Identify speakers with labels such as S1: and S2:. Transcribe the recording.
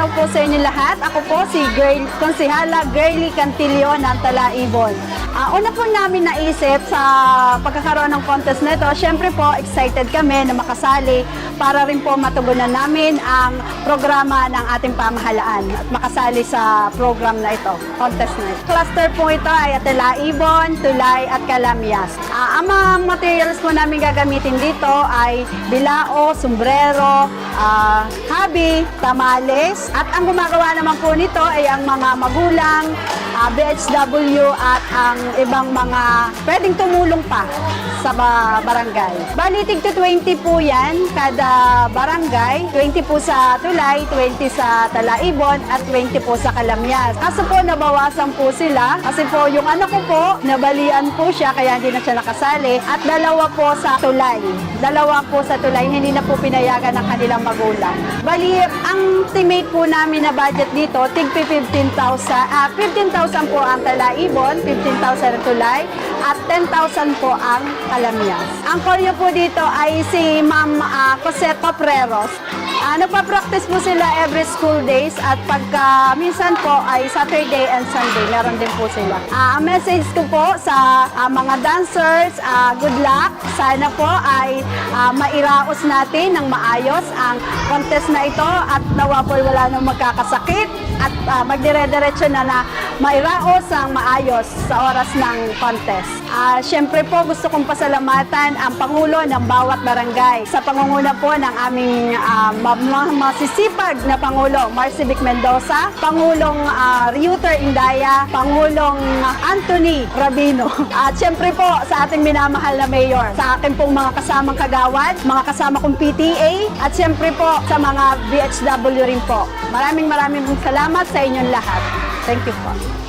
S1: araw po sa inyo lahat. Ako po si Konsehala Girly Cantillo ng Talaibon. Una po namin naisip sa pagkakaroon ng contest na ito, syempre po excited kami na makasali para rin po matugunan namin ang programa ng ating pamahalaan at makasali sa program na ito, contest na ito. Cluster po ito ay Talaibon, Tulay at Calamyas. Ang mga materials po namin gagamitin dito ay bilao, sombrero, habi, tamales, at ang gumagawa naman po nito ay ang mga magulang, BHW at ang ibang mga pwedeng tumulong pa sa barangay. Bali, tig to 20 po yan kada barangay. 20 po sa Tulay, 20 sa Talaibon at 20 po sa Calamyas. Kaso po nabawasan po sila kasi po yung anak ko po, nabalian po siya kaya hindi na siya nakasali at dalawa po sa Tulay. Dalawa po sa Tulay, hindi na po pinayagan ng kanilang magulang. Bali, ang estimate po namin na budget dito, tig 15,000 po ang Talaibon, 15,000 ang Tulay, at 10,000 po ang Calamyas. Ang koryo po dito ay si Ma'am Cosette Copreros. Nagpa-practice po sila every school days at pagka minsan po ay Saturday and Sunday, meron din po sila. Ang message ko po sa mga dancers, good luck. Sana po ay mairaos natin ng maayos ang contest na ito at nawa po wala nang magkakasakit at magdire-diretso na mairaos ang maayos sa oras ng contest. Siyempre po gusto kong pasalamatan ang Pangulo ng bawat barangay sa pangunguna po ng aming masisipag na Pangulo Marcy Vic Mendoza, Pangulong Reuter Indaya, Pangulong Anthony Rabino. At siyempre po sa ating minamahal na Mayor, sa akin pong mga kasamang kagawad, mga kasama kong PTA, at siyempre po sa mga BHW rin po. Maraming pong salamat sa inyong lahat. Thank you po.